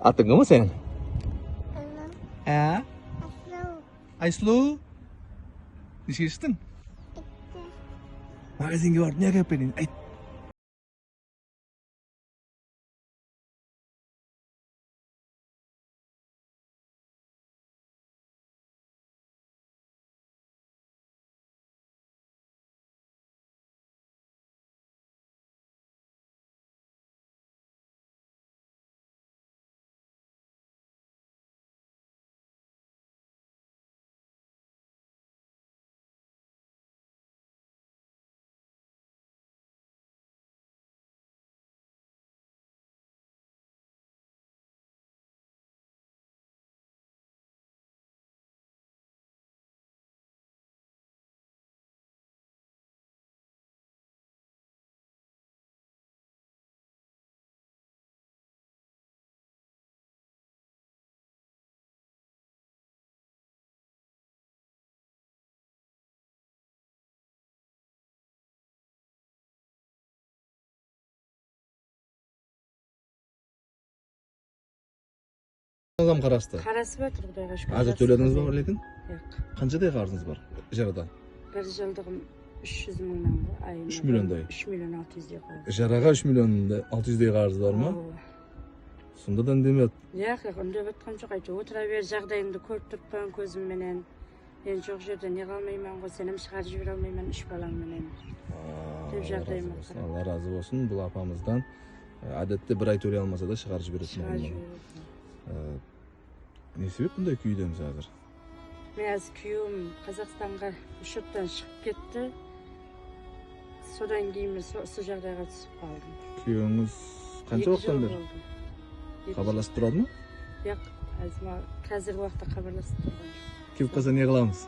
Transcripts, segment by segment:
Atın mı sen? Anam. He? Aslı. Ayslu? Nişe içtin? Bitti. Magazinge varıp ne yapayım? Ay. Adam karastı. Karası var Kudayga şükür. Azı tölediniz mi lekin? Yok. Qancha day qarzınız var ijarada? Bir yıldığım 300 milyon ayına. 3 milyon day. 3 milyon 600 yok. İjaraga 3 milyon 600 day qarzı var mı? Sondadan demet. Yok yok, onda batqan çok aytı. Otura ber jagdayımды көрүп turpan көзüm менен. Ben çok жерден не калмайман го, сенем чыгарып жибере алмайман 3 балам менен. Деп жагдайым бар. Allah razı olsun bu apamızdan. Adette bir ay töre almasa da çıkarıp jibirsin. Ne sebep bunday küydemiz hazır? Men az kүйөөм Казакстанга учеттан чыгып кетти. Содан кийин мен сол жагдайга түсүп калдым. Küyöңüz qancha vaqtdan beri xabarlashib turadimi? Yo'q, azma қазіргі уақытта хабарласып тұрған жоқ. Kelib qolsa ne qilamiz?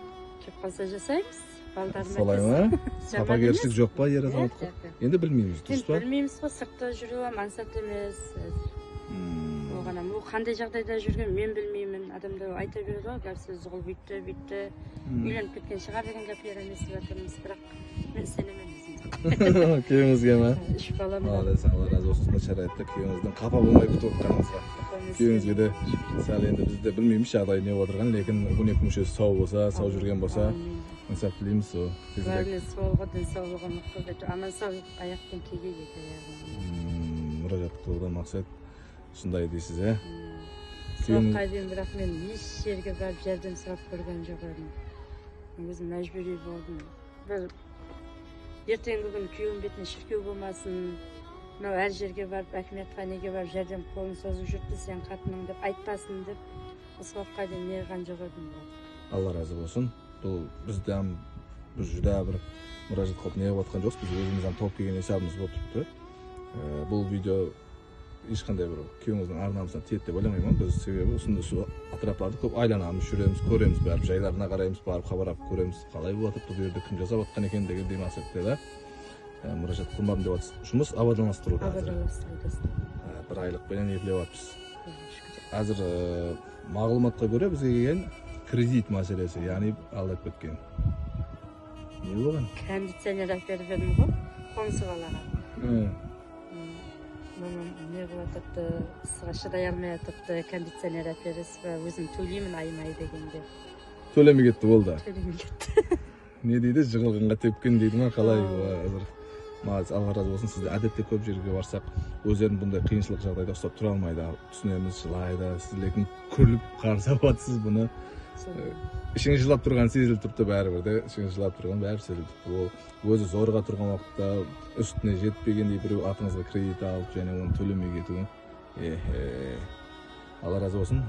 Kelib qolsa жасаймыз. Балдарым Солайма? Сапа кершілік жоқ па ер азаматқа? Енді білмейміз, дұрыс па? Білмейміз ғой, сыртта жүріп, мансат емес. Оған ол қандай жағдайда жүрген мен білмеймін. Адамдар айта береді ғой, гәп сөз ол бүйтті, бүйтті. Үйленіп кеткен шығар деген гәплер естіп жатырмыз, бірақ мен сенемін. Köyümüzge mi? 3 balam var. Allah razı olsun da şarayette köyümüzden kafa bulmayı kutu otkanımızga. Köyümüzge de sal endi biz de bilmeymiş şaday ne oturgan, lekin bu nekim şu sağ olsa, sağ жүрген bolsa, nasap dileymiz o. Бәріне сауға, денсаулығы мықты деп, аман сау аяқпен кеге кетеді. Müracaat kılığıdan maksat şunday deysiz, he? Соққа дейін, бірақ мен еш жерге барып жәрдем сұрап көрген жоқ едім. Өзім мәжбүри болдым. Бір ертеңгі күн күйеуім бетін шіркеу болмасын, мынау әр жерге барып, әкіметханеге барып жәрдем қолын созып жүрді, сен қатының деп айтпасын деп, соққа дейін неғылған жоқ едім. Allah razı olsun. Бұл бізден біз жүдә бір müracaat қылып не отқан жоқпыз, біз өзімізден топ келген есабымыз болып тұрды. Бұл видео ешқандай бір күйеуіміздің арнамыздан тиеді деп ойламаймын. Біз себебі осындай су атыраптарды көп айланамыз, жүреміз, көреміз, бәріп жайларына қараймыз, барып хабар алып көреміз, қалай болып жатыр, бұл жерде кім жасап жатқан екен деген мақсатта да müracaat қылмадым деп жатырсыз. Жұмыс абадаластыруда қазір. Бір айлықпенен ерлеп жатырмыз. Қазір мағлұматқа көре бізге келген kredit мәселесі, яғни алдап кеткен. Не болған? Кондиционер әперіп едім ғой, қоңсы балаға. Не қылатыпты, сыға шыдай алмай атыпты, кондиционер әперісіп, өзім төлеймін аймай дегенде. Төлемей кетті болды. Төлемей кетті. Не дейді, жығылғанға тепкен дейді ма, қалай? Мағыз, Allah razı olsun, сізді әдетте көп жерге барсақ, өздерін бұндай қиыншылық жағдайда ұстап тұра алмайды, түсінеміз, жылайды, сіз лекін күліп қарсы алатсыз бұны. Ішіңіз жылап тұрған сезіліп тұрды бәрібір де, ішіңіз жылап тұрған бәрібір сезіліп тұрды. Ол өзі зорға тұрған уақытта үстіне жетпегендей біреу атыңызға кредит алып, және оны төлемей кетуі. Allah razı olsun.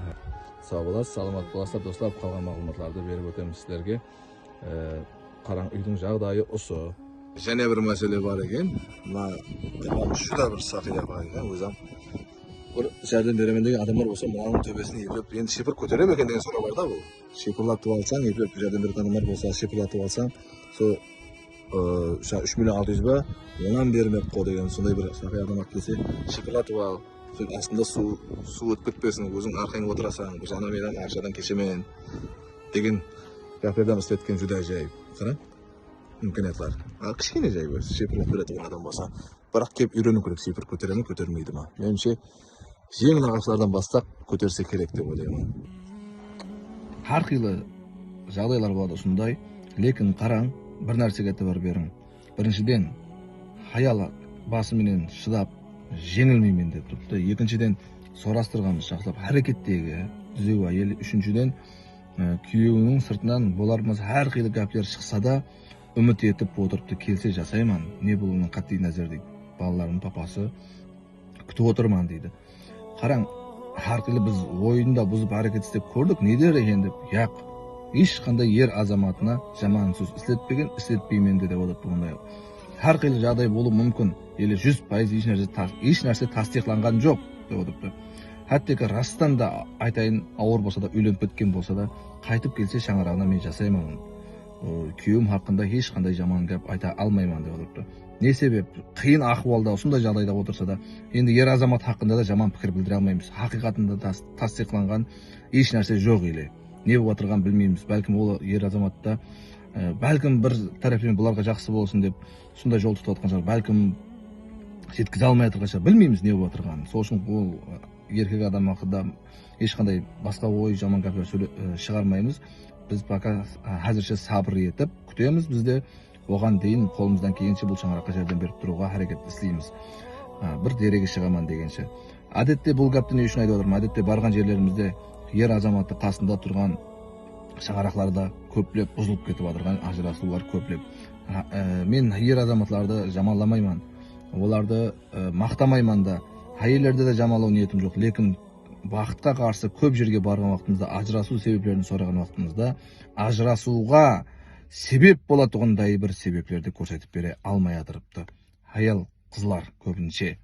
Sağ боласыз, саламат боласыздар, достар, қалған мағлұматтарды беріп өтеміз сіздерге. Қараң үйдің жағдайы осы. Және бір мәселе бар екен. Şu da bir сақия бар екен, өзім. Bir жәрдем беремен деген адамдар болса, мынаның төбесін еплеп, енді шипір көтерем екен деген сұрақ бар да бұл. Шипірлатып алсаң, еплеп жәрдем беретін адамдар болса, шипірлатып алсаң, сол 3 миллион 600 ба, онан бермек қо деген сондай бір сақия адам келсе, шипірлатып ал. Астында су өтіп кетпесін, өзің арқаңа отырасаң, бір жана менен ақшадан кешемен деген гәптерден істеткен жүдә жайып. Қара? Мүмкінетлер. Кішкене жай өзі, шипірлатып беретін адам болса, бірақ кеп үйрену керек, шипір көтере ме, көтермейді ма. Меніңше жеңіл ағаштардан бастап көтерсе керек деп ойлаймын. Har xil жағдайлар болады осындай, лекін қараң, бір нәрсеге бар берің. Біріншіден, хаял басыменен шыдап, жеңілмеймін деп тұрыпты. Екіншіден, сорастырғанымыз жақсылап әрекеттегі түзеу әйел. Үшіншіден, күйеуінің сыртынан болармыз әр қилы гәплер шықса да, үміт етіп отырыпты, келсе жасайман. Не болуының қатты назар дейді. Балалардың папасы күтіп отырман дейді. Қараң, әрқилы біз ойында бұзып әрекет істеп көрдік, не дер екен деп, яқ, ешқандай ер азаматына жаман сөз істетпеген, істетпеймен деп отырып бұндай. Әрқилы жағдай болу мүмкін, елі 100% еш нәрсе тастиқланған жоқ деп отырыпты. Әттекі растан да айтайын, ауыр болса да, үйленіп кеткен болса да, қайтып келсе шаңырағына мен жасаймын. Күйеуім хақында ешқандай жаман гәп айта алмаймын деп отырыпты. Не себеп? Қиын ахуалда, осындай жағдайда отырса да, енді ер азамат хақында да жаман пікір білдіре алмаймыз. Хақиқатында тастиқланған еш нәрсе жоқ еле. Не болып отырған білмейміз. Бәлкім ол ер азаматта, бәлкім бір тараптан бұларға жақсы болсын деп, сондай жол тұтып отқан шығар. Бәлкім жеткізе алмай отырған шығар. Білмейміз не болып отырғанын. Сол үшін ол еркек адам хақында ешқандай басқа ой, жаман гәплер шығармаймыз. Біз пока әзірше сабыр етіп күтеміз. Бізде оған дейін қолымыздан келгенше бұл шаңыраққа жәрдем беріп тұруға әрекет істейміз. Бір дереге шығаман дегенше. Әдетте бұл гәпті не үшін айтып отырмын? Әдетте барған жерлерімізде ер азаматты қасында тұрған шаңырақларда көплеп бұзылып кетіп отырған ажырасулар көплеп. Мен ер азаматларды жамаламаймын. Оларды мақтамаймын да. Әйелдерді де жамалау ниетім жоқ. Лекін бақытқа қарсы көп жерге барған уақытымызда, ажырасу себептерін сұраған уақытымызда, ажырасуға себеп болатұғындай бір себеплерді көрсетіп бере алмай атырыпты. Әйел қызлар көбінше.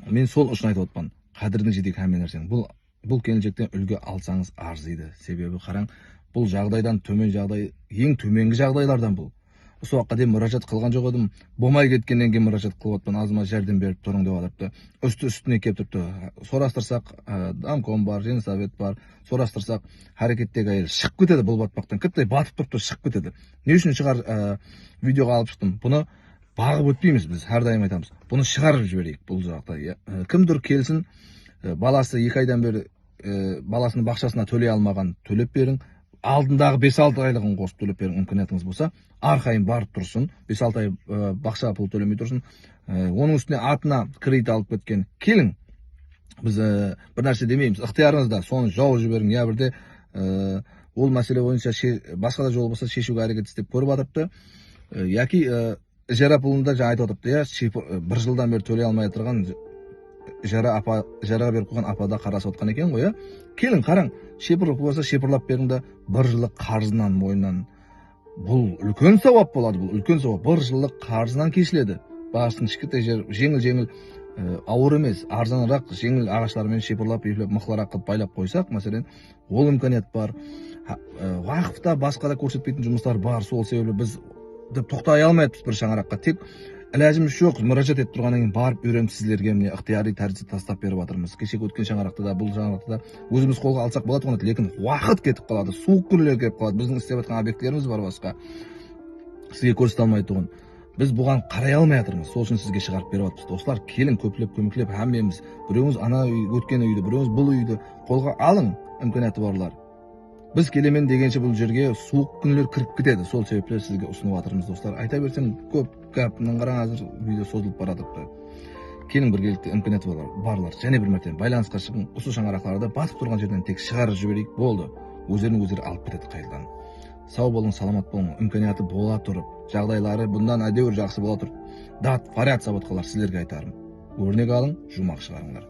Мен сол үшін айтып отпан. Қадірдің жетек әмен нәрсен. Бұл келіншектен үлгі алсаңыз арзиды. Себебі қараң, бұл жағдайдан төмен жағдай, ең төменгі жағдайлардан бұл. Осы уақытқа дейін мұражат қылған жоқ едім. Болмай кеткеннен кейін мұражат қылып отпан, азыма жәрдем беріп тұрың деп алыпты. Үсті-үстіне кеп тұрыпты. Сорастырсақ, Амком бар, Женсовет бар. Сорастырсақ, әрекеттегі әйел шығып кетеді бұл батпақтан. Кіттай батып тұрыпты, шығып кетеді. Не үшін шығар видеоға алып шықтым? Бұны бағып өтпейміз біз, әрдайым айтамыз. Бұны шығарып жіберейік бұл жақта. Кімдір келсін, баласы 2 айдан бері баласының бақшасына төлей алмаған, төлеп берің. Алдындағы 5-6 айлығын қосып төлеп берің, мүмкінетіңіз болса, арқайын барып тұрсын, 5-6 ай бақша пұл төлемей тұрсын. Оның үстіне атына кредит алып кеткен. Келің, біз бір нәрсе демейміз, ықтиярыңызда соны жауып жіберің. Я бірде ол мәселе бойынша басқа да жол болса шешуге әрекет істеп көріп атыпты. Яки ижара пұлында жаңа айтып отыпты, бір жылдан бері төлей алмай тұрған жараға беріп қойған апада қарасып отқан екен ғой. Келің қараң, шепірлік болса шепірлап беріңді, бір жылық қарызынан мойнынан. Бұл үлкен сауап болады, бұл үлкен сауап. Бір жылық қарызынан кешіледі. Басын кішкентай жер, жеңіл ауыр емес, арзанырақ жеңіл ағаштармен шепірлап, мықларақ қылып байлап қойсақ, мәселен, ол имканият бар. Уақытта басқа да көрсетпейтін жұмыстар бар. Сол себебі біз тоқтай алмайбыз бір шаңыраққа. Тек іләжіміз жоқ, мұражат етіп тұрғаннан кейін барып үйреніп сіздерге міне ықтияри тәрізді тастап беріп жатырмыз. Кеше өткен шаңырақта да, бұл шаңырақта да өзіміз қолға алсақ болады ғой, лекін уақыт кетіп қалады, суық күндер келіп қалады. Біздің істеп жатқан объектілеріміз бар басқа. Сізге көрсете алмай тұғын. Біз бұған қарай алмай жатырмыз. Сол үшін сізге шығарып беріп жатырмыз. Достар, келін көптеп көмектеп әмеміз. Біреуіңіз ана өткен үйді, біреуіңіз бұл үйді қолға алың, имканияты барлар. Біз келемен дегенше бұл жерге суық күндер кіріп кетеді. Сол себептен сізге ұсынып жатырмыз, достар. Айта берсем көп гәп, қараң қазір видео созылып баратыпты. Келін біргелікте имканияты барлар, және бір мәртебе байланысқа шығың. Осы шаңырақтарды батып тұрған жерден тек шығарып жіберейік, болды. Өздері алып кетеді қайдан. Сау болың, саламат болың, имканияты бола тұрып, жағдайлары бұндан әдеуір жақсы бола тұрып, дат, фарят сабатқалар сіздерге айтарым. Өрнек алың, жұмақ шығарыңдар.